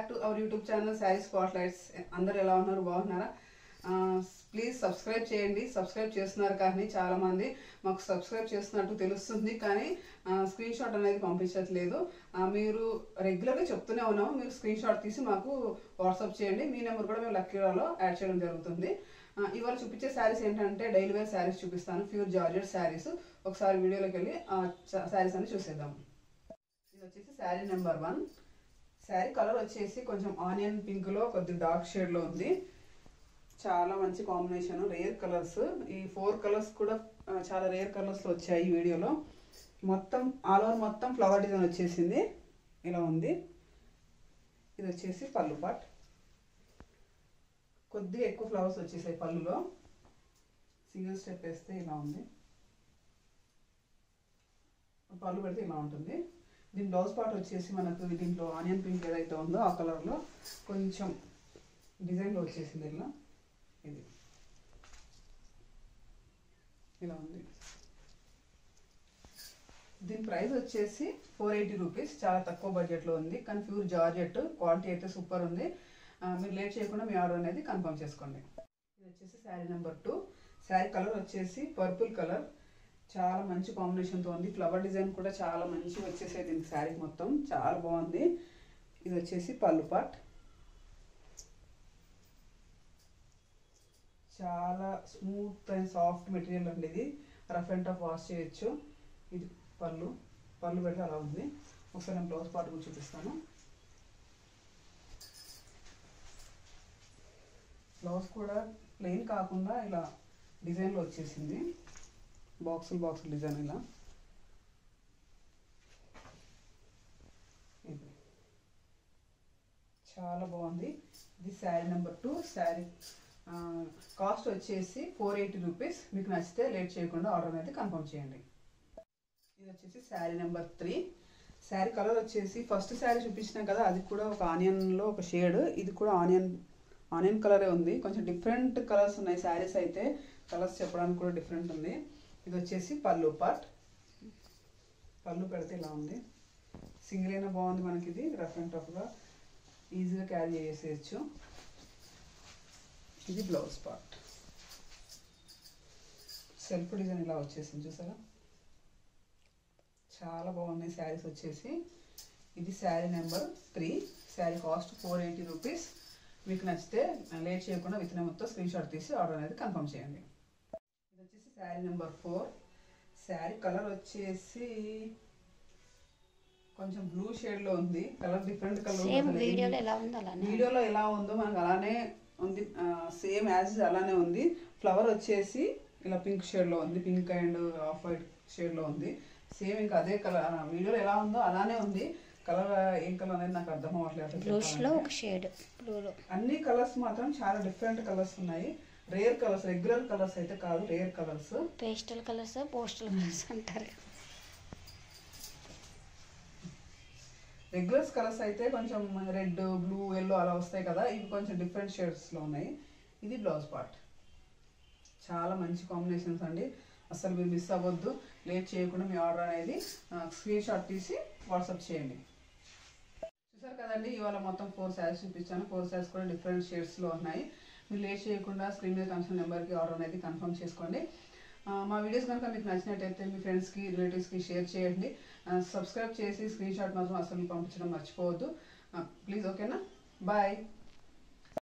to our YouTube channel Saree Spotlights. అందరూ ఎలా ఉన్నారు, బాగున్నారా? ప్లీజ్ సబ్స్క్రైబ్ చేయండి. సబ్స్క్రైబ్ చేస్తున్నారు కానీ చాలా మంది మాకు సబ్స్క్రైబ్ చేస్తున్నట్టు తెలుస్తుంది కానీ స్క్రీన్ షాట్ అనేది పంపించట్లేదు. మీరు రెగ్యులర్గా చెప్తూనే ఉన్నాము, మీరు స్క్రీన్ షాట్ తీసి మాకు వాట్సాప్ చేయండి. మీ నెంబర్ కూడా మేము లక్కీ డ్రాలో యాడ్ చేయడం జరుగుతుంది. ఇవాళ చూపించే శారీస్ ఏంటంటే డైలీ వేర్ శారీస్ చూపిస్తాను, ప్యూర్ జార్జెట్ శారీస్. ఒకసారి వీడియోలోకి వెళ్ళి శారీస్ అన్ని చూసేద్దాం. ఇది వచ్చేసి శారీ నెంబర్ 1. శారీ కలర్ వచ్చేసి కొంచెం ఆనియన్ పింక్లో కొద్దిగా డార్క్ షేడ్లో ఉంది. చాలా మంచి కాంబినేషన్, రేర్ కలర్స్. ఈ 4 కలర్స్ కూడా చాలా రేర్ కలర్స్లో వచ్చాయి ఈ వీడియోలో. మొత్తం ఆల్ ఓవర్ మొత్తం ఫ్లవర్ డిజైన్ వచ్చేసింది, ఇలా ఉంది. ఇది వచ్చేసి పళ్ళు పార్ట్. కొద్దిగా ఎక్కువ ఫ్లవర్స్ వచ్చేసాయి పళ్ళులో. సింగిల్ స్టెప్ వేస్తే ఇలా ఉంది, పళ్ళు పెడితే ఇలా ఉంటుంది. దీని బ్లౌజ్ పార్ట్ వచ్చేసి మనకు దీంట్లో ఆనియన్ పింక్ ఏదైతే ఉందో ఆ కలర్లో కొంచెం డిజైన్లో వచ్చేసింది. ఇది ఇలా ఉంది. దీని ప్రైస్ వచ్చేసి 480 రూపీస్. చాలా తక్కువ బడ్జెట్లో ఉంది కానీ ప్యూర్ జార్జెట్, క్వాలిటీ అయితే సూపర్ ఉంది. మీరు లేట్ చేయకుండా మీ ఆర్డర్ అనేది కన్ఫర్మ్ చేసుకోండి. ఇది వచ్చేసి శారీ నెంబర్ 2. శారీ కలర్ వచ్చేసి పర్పుల్ కలర్, చాలా మంచి కాంబినేషన్తో ఉంది. ఫ్లవర్ డిజైన్ కూడా చాలా మంచిగా వచ్చేసాయి దీనికి. శారీ మొత్తం చాలా బాగుంది. ఇది వచ్చేసి పళ్ళు పార్ట్. చాలా స్మూత్ అండ్ సాఫ్ట్ మెటీరియల్ అండి ఇది. రఫ్ అండ్ టఫ్ వాష్ చేయొచ్చు. ఇది పళ్ళు పెడితే అలా ఉంది. ఒకసారి నేను బ్లౌజ్ పార్ట్ కూడా చూపిస్తాను. బ్లౌజ్ కూడా ప్లెయిన్ కాకుండా ఇలా డిజైన్లో వచ్చేసింది, బాక్సులు డిజైన్ ఇలా. ఇది చాలా బాగుంది. ఇది శారీ నెంబర్ 2. శారీ కాస్ట్ వచ్చేసి 480 రూపీస్. మీకు నచ్చితే లేట్ చేయకుండా ఆర్డర్ అనేది కన్ఫర్మ్ చేయండి. ఇది వచ్చేసి శారీ నెంబర్ 3. శారీ కలర్ వచ్చేసి ఫస్ట్ శారీ చూపించినాం కదా, అది కూడా ఒక ఆనియన్లో ఒక షేడ్. ఇది కూడా ఆనియన్ కలరే ఉంది. కొంచెం డిఫరెంట్ కలర్స్ ఉన్నాయి శారీస్ అయితే, కలర్స్ చెప్పడానికి కూడా డిఫరెంట్ ఉంది. ఇది వచ్చేసి పళ్ళు పార్ట్. పళ్ళు పెడితే ఇలా ఉంది. సింగిల్ అయినా బాగుంది మనకి. ఇది రఫ్ అండ్ టఫ్గా ఈజీగా క్యారీ చేసేయచ్చు. ఇది బ్లౌజ్ పార్ట్. సెల్ఫ్ డిజైన్ ఇలా వచ్చేసింది, చూసారా? చాలా బాగున్నాయి శారీస్ వచ్చేసి. ఇది sari number 3. Sari cost 480 rupees. మీకు నచ్చితే లేట్ చేయకుండా విత్ నెంబర్తో స్క్రీన్ షాట్ తీసి ఆర్డర్ అనేది కన్ఫర్మ్ చేయండి. ఇది వచ్చేసి శారీ నెంబర్ 4. శారీ కలర్ వచ్చేసి కొంచెం బ్లూ షేడ్లో ఉంది. Colour different colour. వీడియోలో ఎలా ఉందో మనకు అలానే ఉంది, సేమ్ యాజ్ అలానే ఉంది. ఫ్లవర్ వచ్చేసి ఇలా పింక్ షేడ్లో ఉంది, పింక్ అండ్ ఆఫ్ వైట్ షేడ్లో ఉంది. సేమ్ ఇంకా అదే కలర్ వీడియోలో ఎలా ఉందో అలానే ఉంది. కలర్ ఏం కలర్ అనేది నాకు అర్థం అవ్వట్లేదు. అన్ని కలర్స్ మాత్రం చాలా డిఫరెంట్ కలర్స్ ఉన్నాయి. రేర్ కలర్స్, రెగ్యులర్ కలర్స్ అయితే కాదు, రేర్ కలర్స్. పోస్టల్ కలర్స్ అంటారు. రెగ్యులర్ కలర్స్ అయితే కొంచెం రెడ్, బ్లూ, ఎల్లో అలా వస్తాయి కదా, ఇవి కొంచెం డిఫరెంట్ షేడ్స్లో ఉన్నాయి. ఇది బ్లౌజ్ పార్ట్. చాలా మంచి కాంబినేషన్స్ అండి, అసలు మీరు మిస్ అవ్వద్దు. లేట్ చేయకుండా మీ ఆర్డర్ అనేది స్క్రీన్ షాట్ తీసి వాట్సాప్ చేయండి. చూసారు కదండి, ఇవాళ మొత్తం 4 శారీస్ చూపించాను. 4 శారీస్ కూడా డిఫరెంట్ షేడ్స్లో ఉన్నాయి. మీరు లేట్ చేయకుండా స్క్రీన్ మీద కన్సర్న్ నెంబర్కి ఆర్డర్ అనేది కన్ఫర్మ్ చేసుకోండి. మా వీడియోస్ కనుక మీకు నచ్చినట్టయితే మీ ఫ్రెండ్స్కి, రిలేటివ్స్కి షేర్ చేయండి. సబ్స్క్రైబ్ చేసి స్క్రీన్ షాట్ మాత్రం అసలు పంపించడం మర్చిపోవద్దు ప్లీజ్. ఓకేనా? బాయ్.